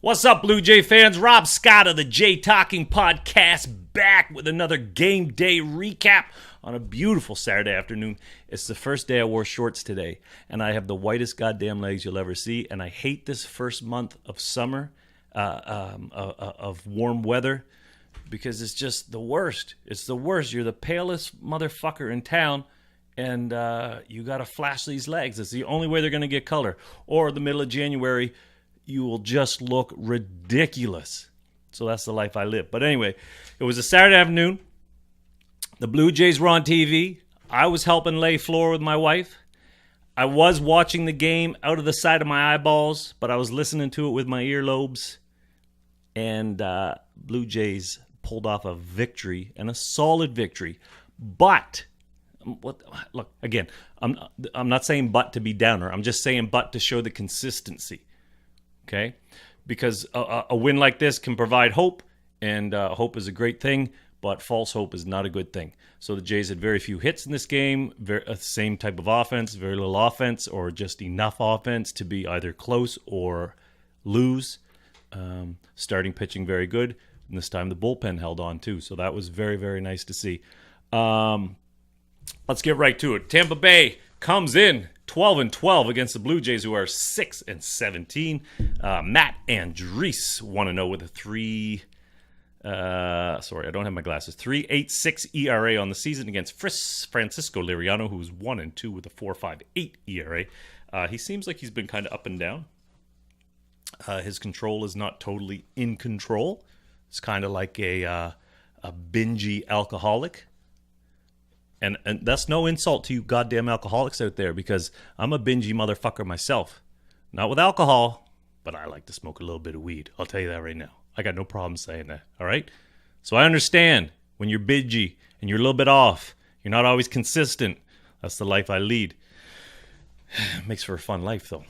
What's up, Blue Jay fans? Robb Scott of the Jay Talking Podcast back with another game day recap on a beautiful Saturday afternoon. It's the first day I wore shorts today, and I have the whitest goddamn legs you'll ever see, and I hate this first month of summer, of warm weather, because it's just the worst. It's the worst. You're the palest motherfucker in town, and you got to flash these legs. It's the only way they're going to get color. Or the middle of January, you will just look ridiculous. So that's the life I live. But anyway, it was a Saturday afternoon. The Blue Jays were on TV. I was helping lay floor with my wife. I was watching the game out of the side of my eyeballs, but I was listening to it with my earlobes. And Blue Jays pulled off a victory, and a solid victory. But, look, again, I'm not saying but to be downer. I'm just saying but to show the consistency. Okay, because a win like this can provide hope, and hope is a great thing, but false hope is not a good thing. So the Jays had very few hits in this game, same type of offense, very little offense, or just enough offense to be either close or lose. Starting pitching very good, and this time the bullpen held on too, so that was very, very nice to see. Let's get right to it. Tampa Bay comes in 12-12 against the Blue Jays, who are 6-17. Matt Andriese 1-0 with a 3.86 ERA on the season against Francisco Liriano, who's 1-2 with a 4.58 ERA. He seems like he's been kind of up and down. His control is not totally in control. It's kind of like a bingy alcoholic. And that's no insult to you goddamn alcoholics out there, because I'm a bingy motherfucker myself. Not with alcohol, but I like to smoke a little bit of weed. I'll tell you that right now. I got no problem saying that, all right? So I understand when you're bingy and you're a little bit off. You're not always consistent. That's the life I lead. Makes for a fun life, though.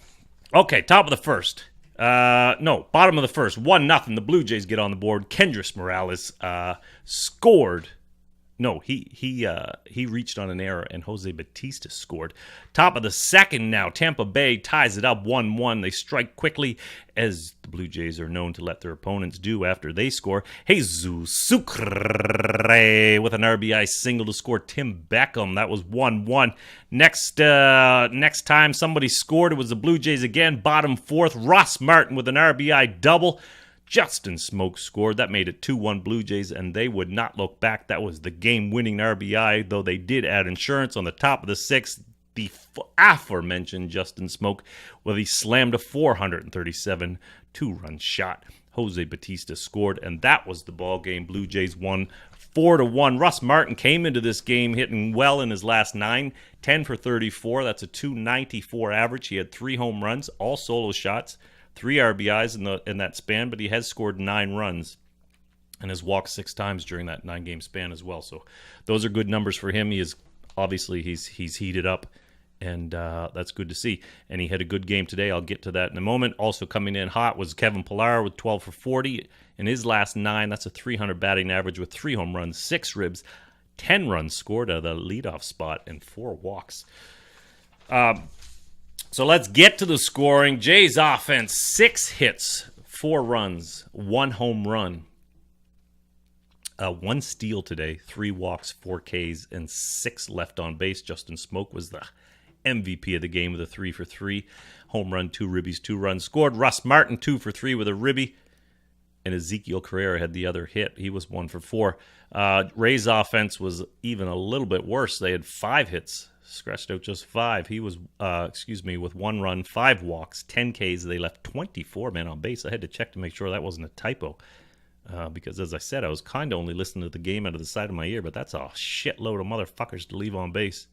Okay, top of the first. Bottom of the first. 1-0. The Blue Jays get on the board. Kendrys Morales scored. No, he reached on an error, and Jose Bautista scored. Top of the second now. Tampa Bay ties it up 1-1. They strike quickly, as the Blue Jays are known to let their opponents do after they score. Jesus Sucre with an RBI single to score Tim Beckham. That was 1-1. Next time somebody scored, it was the Blue Jays again. Bottom fourth, Ross Martin with an RBI double. Justin Smoke scored. That made it 2-1 Blue Jays, and they would not look back. That was the game-winning RBI, though they did add insurance on the top of the sixth. The aforementioned Justin Smoke, well, he slammed a 437 two-run shot. Jose Bautista scored, and that was the ball game. Blue Jays won 4-1. Russ Martin came into this game hitting well in his last 9, 10 for 34. That's a 294 average. He had 3 home runs, all solo shots. 3 RBIs in that span, but he has scored 9 runs and has walked 6 times during that 9-game span as well. So those are good numbers for him. He is obviously he's heated up, and that's good to see. And he had a good game today. I'll get to that in a moment. Also coming in hot was Kevin Pillar with 12 for 40 in his last 9. That's a 300 batting average with 3 home runs, 6 ribs, 10 runs scored out of the leadoff spot, and 4 walks. So let's get to the scoring. Jays offense, 6 hits, 4 runs, 1 home run, 1 steal today, 3 walks, 4 Ks, and 6 left on base. Justin Smoke was the MVP of the game with a 3 for 3. Home run, 2 ribbies, 2 runs scored. Russ Martin, 2 for 3 with a ribby. And Ezekiel Carrera had the other hit. He was 1 for 4. Ray's offense was even a little bit worse. They had 5 hits. Scratched out just 5. He was, with 1 run, 5 walks, 10 Ks. They left 24 men on base. I had to check to make sure that wasn't a typo. Because, as I said, I was kind of only listening to the game out of the side of my ear, but that's a shitload of motherfuckers to leave on base.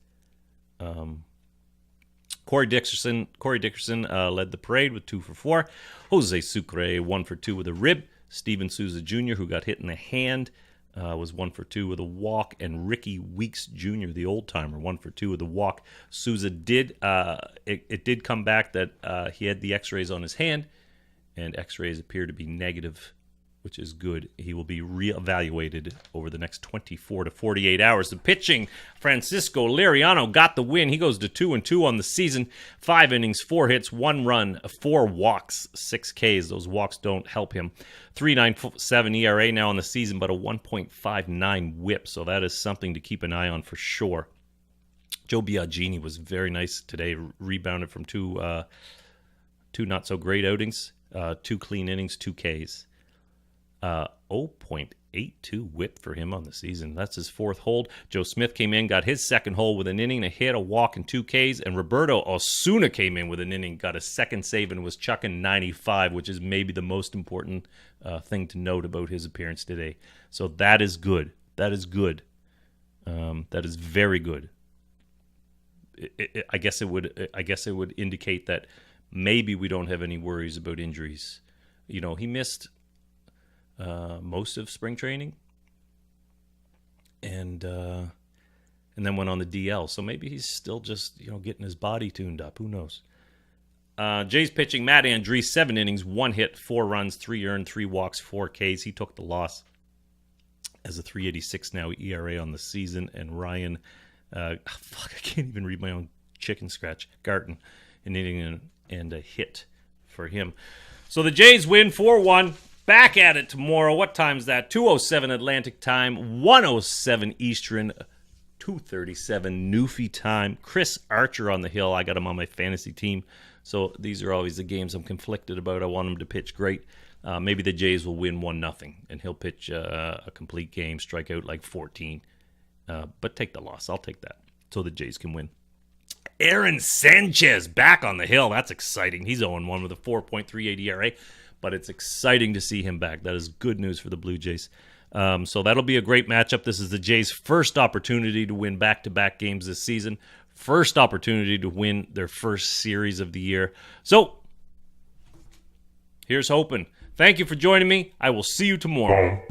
Corey Dickerson led the parade with 2 for 4. Jose Sucre, 1 for 2 with a rib. Steven Souza Jr., who got hit in the hand, was 1 for 2 with a walk, and Ricky Weeks Jr., the old-timer, 1 for 2 with a walk. Souza did, it did come back that he had the x-rays on his hand, and x-rays appear to be negative which is good. He will be reevaluated over the next 24 to 48 hours. The pitching, Francisco Liriano got the win. He goes to 2-2 on the season. 5 innings, 4 hits, 1 run, 4 walks, 6 Ks. Those walks don't help him. 3.97 ERA now on the season, but a 1.59 whip. So that is something to keep an eye on for sure. Joe Biagini was very nice today. Rebounded from two not so great outings. 2 clean innings, 2 Ks. 0.82 whip for him on the season. That's his 4th hold. Joe Smith came in, got his 2nd hold with an inning, a hit, a walk, and 2 Ks. And Roberto Osuna came in with an inning, got a 2nd save, and was chucking 95, which is maybe the most important thing to note about his appearance today. So that is good. That is good. That is very good. I guess it would indicate that maybe we don't have any worries about injuries. You know, he missed most of spring training, and then went on the DL. So maybe he's still just getting his body tuned up. Who knows? Jays pitching, Matt Andrees, 7 innings, 1 hit, 4 runs, 3 earned, 3 walks, 4 Ks. He took the loss as a 3.86 now ERA on the season. And Ryan, I can't even read my own chicken scratch. Garten, an inning and a hit for him. So the Jays win 4-1. Back at it tomorrow. What time's that? 2:07 Atlantic time, 1:07 Eastern, 2:37 Newfie time. Chris Archer on the hill. I got him on my fantasy team. So these are always the games I'm conflicted about. I want him to pitch great. Maybe the Jays will win 1-0, and he'll pitch a complete game, strike out like 14. But take the loss. I'll take that so the Jays can win. Aaron Sanchez back on the hill. That's exciting. He's 0-1 with a 4.38 ERA, but it's exciting to see him back. That is good news for the Blue Jays. So that'll be a great matchup. This is the Jays' first opportunity to win back-to-back games this season. First opportunity to win their first series of the year. So here's hoping. Thank you for joining me. I will see you tomorrow.